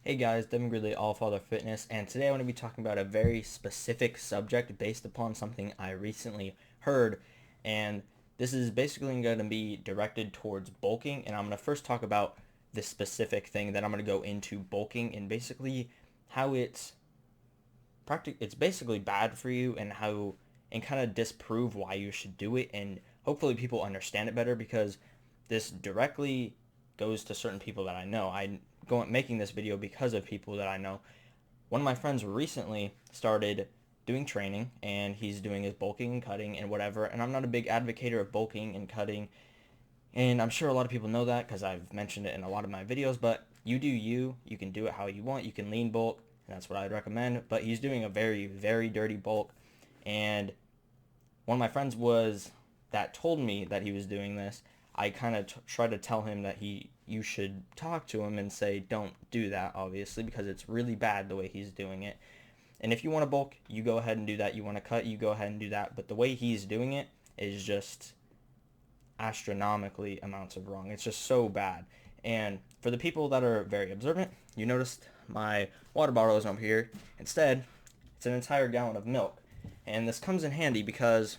Hey guys, Devin Gridley, All Father Fitness, and today I want to be talking about a very specific subject based upon something I recently heard, and this is basically going to be directed towards bulking, and I'm going to first talk about this specific thing, then I'm going to go into bulking and basically how it's basically bad for you and how and kind of disprove why you should do it, and hopefully people understand it better because this directly goes to certain people that I know. Making this video because of people that I know. One of my friends recently started doing training and he's doing his bulking and cutting and whatever, and I'm not a big advocate of bulking and cutting, and I'm sure a lot of people know that because I've mentioned it in a lot of my videos, but you do you. You can do it how you want. You can lean bulk, and that's what I'd recommend. But he's doing a very, very dirty bulk. And one of my friends that told me that he was doing this. I kind of tried to tell him that you should talk to him and say, don't do that, obviously, because it's really bad the way he's doing it. And if you want to bulk, you go ahead and do that. You want to cut, you go ahead and do that. But the way he's doing it is just astronomically amounts of wrong. It's just so bad. And for the people that are very observant, you noticed my water bottle is over here. Instead, it's an entire gallon of milk. And this comes in handy because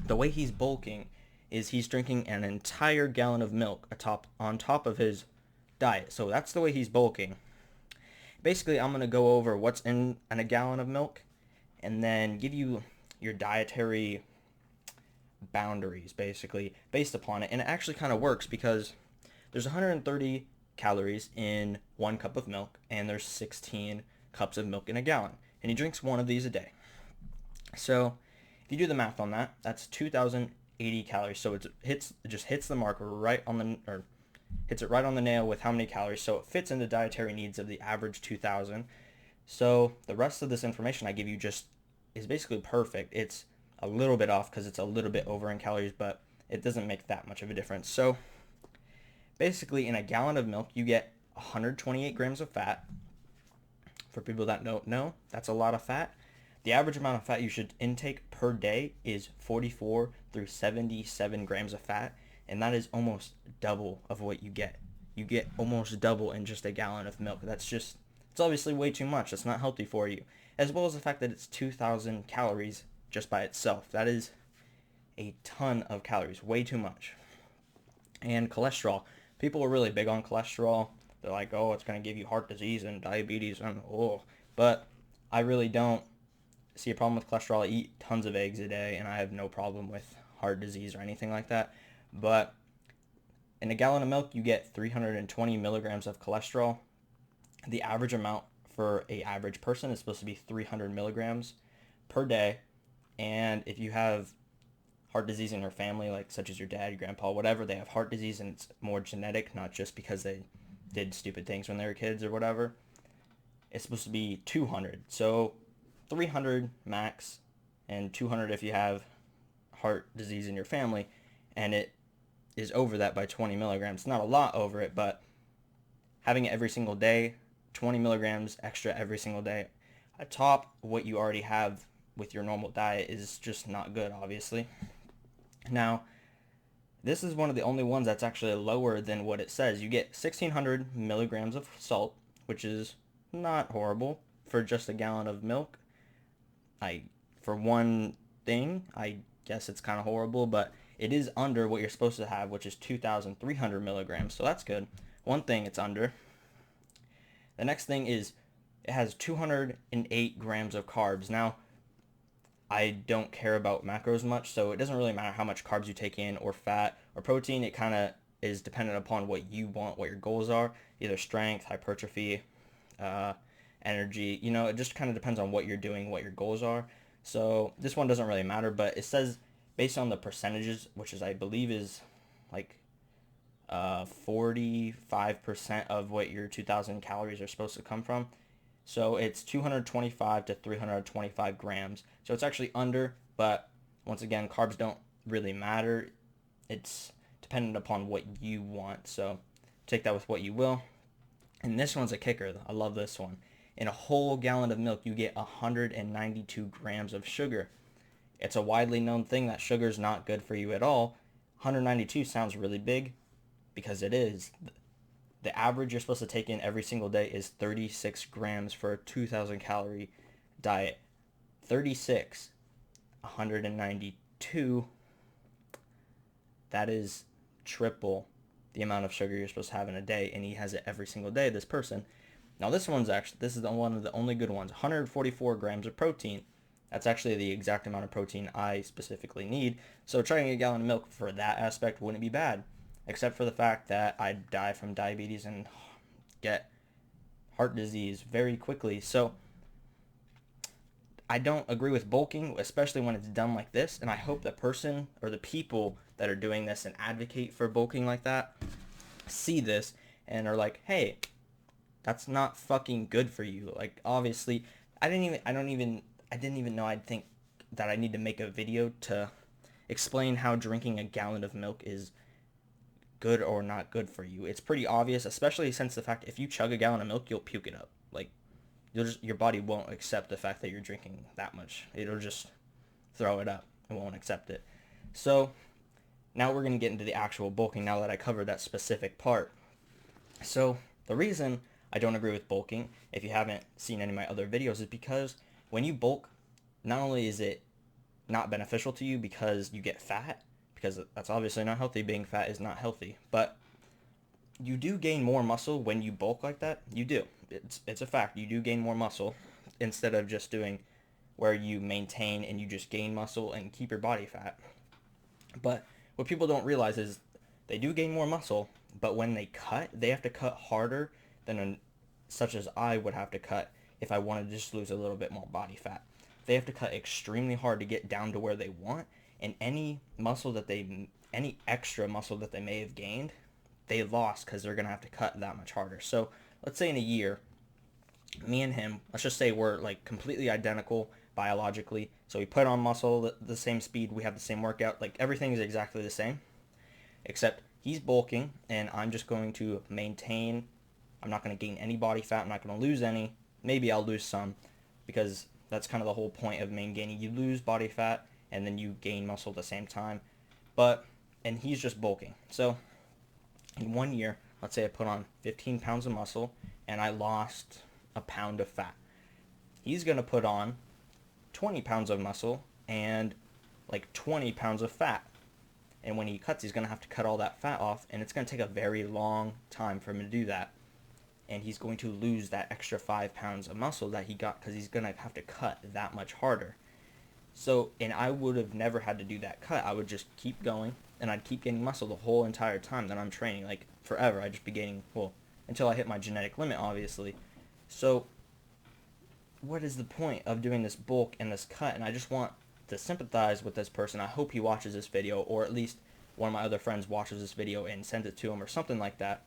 the way he's bulking is he's drinking an entire gallon of milk on top of his diet. So that's the way he's bulking. Basically, I'm going to go over what's in a gallon of milk and then give you your dietary boundaries, basically, based upon it. And it actually kind of works because there's 130 calories in 1 cup of milk, and there's 16 cups of milk in a gallon. And he drinks one of these a day. So if you do the math on that, that's 2,080 calories. So it just hits the mark right on the or hits it right on the nail with how many calories. So it fits into dietary needs of the average 2,000. So the rest of this information I give you just is basically perfect. It's a little bit off because it's a little bit over in calories, but it doesn't make that much of a difference. So basically, in a gallon of milk, you get 128 grams of fat. For people that don't know, that's a lot of fat. The average amount of fat you should intake per day is 44 through 77 grams of fat, and that is almost double of what you get. You get almost double in just a gallon of milk. It's obviously way too much. It's not healthy for you. As well as the fact that it's 2,000 calories just by itself. That is a ton of calories, way too much. And cholesterol. People are really big on cholesterol. They're like, oh, it's going to give you heart disease and diabetes and but I really don't see a problem with cholesterol. I eat tons of eggs a day and I have no problem with heart disease or anything like that. But in a gallon of milk, you get 320 milligrams of cholesterol. The average amount for a average person is supposed to be 300 milligrams per day. And if you have heart disease in your family, like such as your dad, your grandpa, whatever, they have heart disease and it's more genetic, not just because they did stupid things when they were kids or whatever. It's supposed to be 200. So 300 max and 200 if you have heart disease in your family, and it is over that by 20 milligrams. Not a lot over it, but having it every single day, 20 milligrams extra every single day, atop what you already have with your normal diet is just not good, obviously. Now, this is one of the only ones that's actually lower than what it says. You get 1,600 milligrams of salt, which is not horrible for just a gallon of milk. For one thing, I guess it's kind of horrible, but it is under what you're supposed to have, which is 2,300 milligrams, so that's good. One thing it's under. The next thing is it has 208 grams of carbs. Now, I don't care about macros much, so it doesn't really matter how much carbs you take in or fat or protein. It kind of is dependent upon what you want, what your goals are, either strength, hypertrophy, uh, energy. It just kind of depends on what you're doing, what your goals are. So this one doesn't really matter, but it says based on the percentages, which is I believe is like 45% of what your 2,000 calories are supposed to come from. So it's 225 to 325 grams. So it's actually under, but once again, carbs don't really matter. It's dependent upon what you want. So take that with what you will. And this one's a kicker. I love this one. In a whole gallon of milk, you get 192 grams of sugar. It's a widely known thing that sugar is not good for you at all. 192 sounds really big because it is. the average you're supposed to take in every single day is 36 grams for a 2,000 calorie diet. 36, 192, that is triple the amount of sugar you're supposed to have in a day, and he has it every single day, this person. Now this is one of the only good ones. 144 grams of protein. That's actually the exact amount of protein I specifically need. So trying a gallon of milk for that aspect wouldn't be bad, except for the fact that I'd die from diabetes and get heart disease very quickly. So I don't agree with bulking, especially when it's done like this, and I hope the person or the people that are doing this and advocate for bulking like that see this and are like, hey, that's not fucking good for you. Like, obviously, I didn't even know I'd think that I need to make a video to explain how drinking a gallon of milk is good or not good for you. It's pretty obvious, especially since the fact if you chug a gallon of milk, you'll puke it up. Like, your body won't accept the fact that you're drinking that much. It'll just throw it up. It won't accept it. So now we're going to get into the actual bulking now that I covered that specific part. So the reason I don't agree with bulking, if you haven't seen any of my other videos, is because when you bulk, not only is it not beneficial to you because you get fat, because that's obviously not healthy. Being fat is not healthy, but you do gain more muscle when you bulk like that. You do. It's a fact. You do gain more muscle instead of just doing where you maintain and you just gain muscle and keep your body fat. But what people don't realize is they do gain more muscle, but when they cut, they have to cut harder than such as I would have to cut if I wanted to just lose a little bit more body fat. They have to cut extremely hard to get down to where they want, and any extra muscle that they may have gained, they lost because they're going to have to cut that much harder. So let's say in a year, me and him, let's just say we're like completely identical biologically. So we put on muscle the same speed, we have the same workout, like everything is exactly the same, except he's bulking and I'm just going to maintain. I'm not going to gain any body fat. I'm not going to lose any. Maybe I'll lose some, because that's kind of the whole point of main gaining. You lose body fat and then you gain muscle at the same time. And he's just bulking. So in 1 year, let's say I put on 15 pounds of muscle and I lost a pound of fat. He's going to put on 20 pounds of muscle and like 20 pounds of fat. And when he cuts, he's going to have to cut all that fat off, and it's going to take a very long time for him to do that. And he's going to lose that extra 5 pounds of muscle that he got because he's going to have to cut that much harder. So, and I would have never had to do that cut. I would just keep going, and I'd keep gaining muscle the whole entire time that I'm training, like forever. I'd just be gaining, until I hit my genetic limit, obviously. So, what is the point of doing this bulk and this cut? And I just want to sympathize with this person. I hope he watches this video, or at least one of my other friends watches this video and sends it to him or something like that.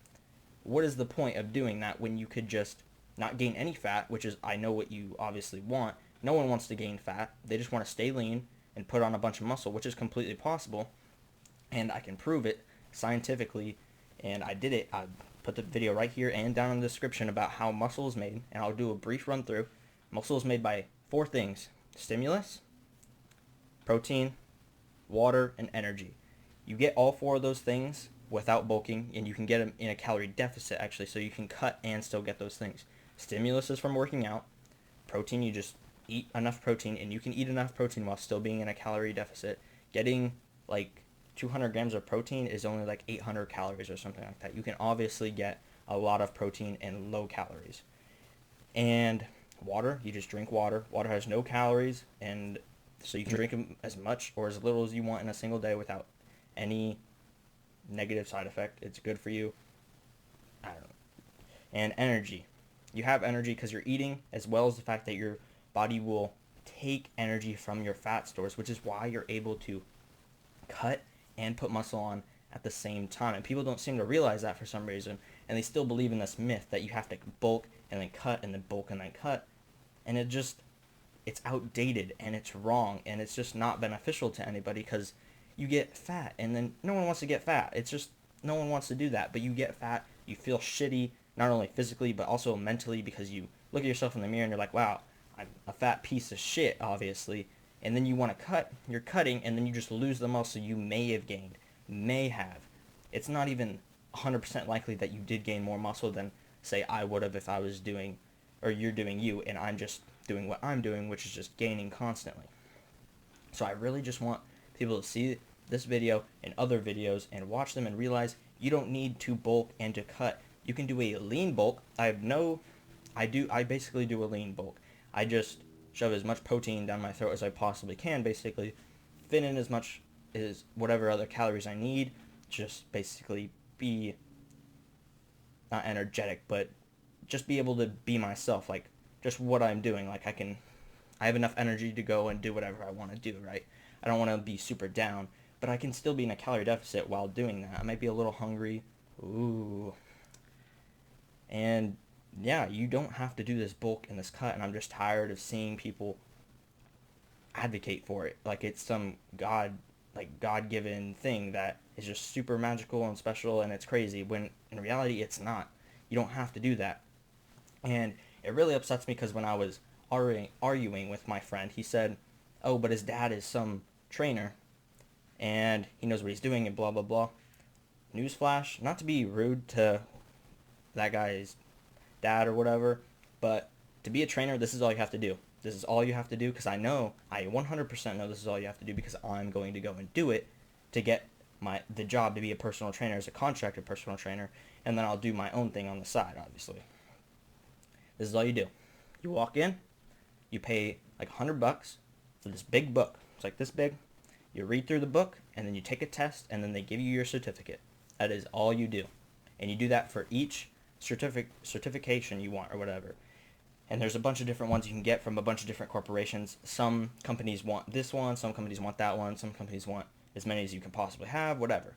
What is the point of doing that when you could just not gain any fat, which is, I know what you obviously want. No one wants to gain fat. They just want to stay lean and put on a bunch of muscle, which is completely possible. And I can prove it scientifically, and I did it. I put the video right here and down in the description about how muscle is made, and I'll do a brief run through. Muscle is made by 4 things: stimulus, protein, water, and energy. You get all 4 of those things without bulking, and you can get them in a calorie deficit, actually, so you can cut and still get those things. Stimulus is from working out. Protein, you just eat enough protein, and you can eat enough protein while still being in a calorie deficit. Getting like 200 grams of protein is only like 800 calories or something like that. You can obviously get a lot of protein and low calories. And water, you just drink water. Water has no calories, and so you can drink as much or as little as you want in a single day without any negative side effect. It's good for you. I don't know. And energy. You have energy because you're eating, as well as the fact that your body will take energy from your fat stores, which is why you're able to cut and put muscle on at the same time. And people don't seem to realize that for some reason, and they still believe in this myth that you have to bulk and then cut and then bulk and then cut. And it's outdated and it's wrong, and it's just not beneficial to anybody, because you get fat, and then no one wants to get fat. It's just, no one wants to do that, but you get fat, you feel shitty, not only physically, but also mentally, because you look at yourself in the mirror and you're like, wow, I'm a fat piece of shit, obviously. And then you want to cut, you're cutting, and then you just lose the muscle you may have gained. May have. It's not even 100% likely that you did gain more muscle than, say, I would have if I was doing, or you're doing you, and I'm just doing what I'm doing, which is just gaining constantly. So I really just want people to see this video and other videos and watch them and realize you don't need to bulk and to cut. You can do a lean bulk. I basically do a lean bulk. I just shove as much protein down my throat as I possibly can, basically fit in as much as whatever other calories I need, just basically be not energetic, but just be able to be myself, like just what I'm doing. Like I have enough energy to go and do whatever I want to do, right? I don't want to be super down, but I can still be in a calorie deficit while doing that. I might be a little hungry. Ooh. And yeah, you don't have to do this bulk and this cut, and I'm just tired of seeing people advocate for it like it's some God-given thing that is just super magical and special and it's crazy, when in reality it's not. You don't have to do that. And it really upsets me because when I was arguing with my friend, he said, oh, but his dad is some trainer and he knows what he's doing and blah blah blah. Newsflash, not to be rude to that guy's dad or whatever, but to be a trainer, this is all you have to do. This is all you have to do, because I 100% know this is all you have to do, because I'm going to go and do it to get the job to be a personal trainer as a contracted personal trainer, and then I'll do my own thing on the side, obviously. This is all you do. You walk in, you pay like $100 for this big book. It's like this big. You read through the book, and then you take a test, and then they give you your certificate. That is all you do. And you do that for each certification you want or whatever. And there's a bunch of different ones you can get from a bunch of different corporations. Some companies want this one, some companies want that one, some companies want as many as you can possibly have, whatever.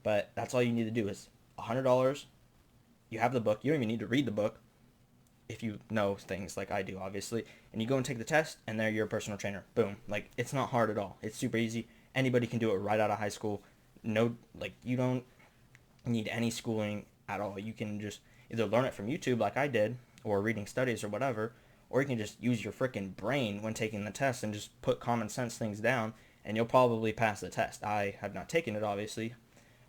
But that's all you need to do is $100. You have the book. You don't even need to read the book if you know things like I do, obviously. And you go and take the test, and there you're a personal trainer. Boom. Like, it's not hard at all. It's super easy. Anybody can do it right out of high school. No, like, you don't need any schooling at all. You can just either learn it from YouTube like I did, or reading studies or whatever, or you can just use your freaking brain when taking the test and just put common sense things down, and you'll probably pass the test. I have not taken it, obviously,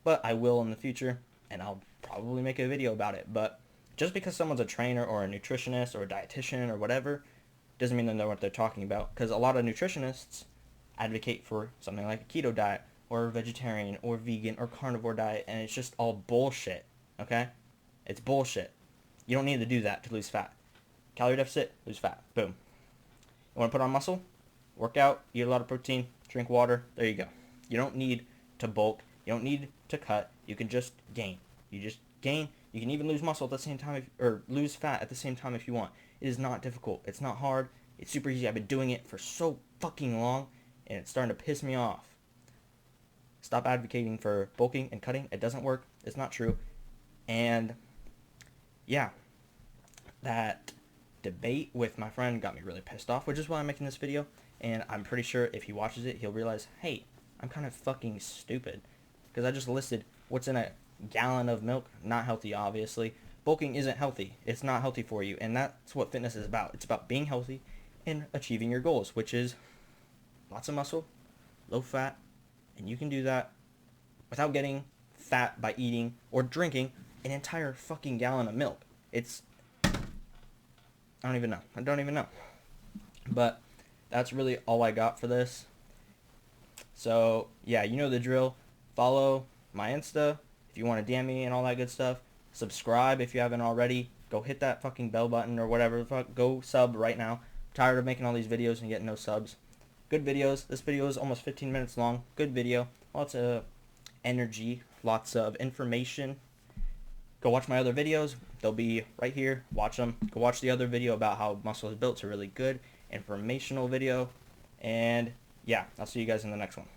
but I will in the future, and I'll probably make a video about it. But just because someone's a trainer or a nutritionist or a dietitian or whatever doesn't mean they know what they're talking about, because a lot of nutritionists advocate for something like a keto diet or vegetarian or vegan or carnivore diet, and it's just all bullshit, okay? It's bullshit. You don't need to do that to lose fat. Calorie deficit, lose fat. Boom. You want to put on muscle? Work out, eat a lot of protein, drink water. There you go. You don't need to bulk. You don't need to cut. You can just gain. You just gain. You can even lose muscle at the same time, or lose fat at the same time if you want. It is not difficult. It's not hard. It's super easy. I've been doing it for so fucking long, and it's starting to piss me off. Stop advocating for bulking and cutting. It doesn't work. It's not true. And yeah, that debate with my friend got me really pissed off, which is why I'm making this video. And I'm pretty sure if he watches it, he'll realize, hey, I'm kind of fucking stupid, because I just listed what's in a gallon of milk. Not healthy, obviously. Bulking isn't healthy. It's not healthy for you, and that's what fitness is about. It's about being healthy and achieving your goals, which is lots of muscle, low fat, and you can do that without getting fat by eating or drinking an entire fucking gallon of milk. I don't even know. But that's really all I got for this. So yeah, you know the drill. Follow my Insta if you want to DM me and all that good stuff. Subscribe if you haven't already. Go hit that fucking bell button or whatever the fuck. Go sub right now. I'm tired of making all these videos and getting no subs. Good videos. This video is almost 15 minutes long. Good video. Lots of energy. Lots of information. Go watch my other videos. They'll be right here. Watch them. Go watch the other video about how muscle is built. It's a really good informational video. And yeah, I'll see you guys in the next one.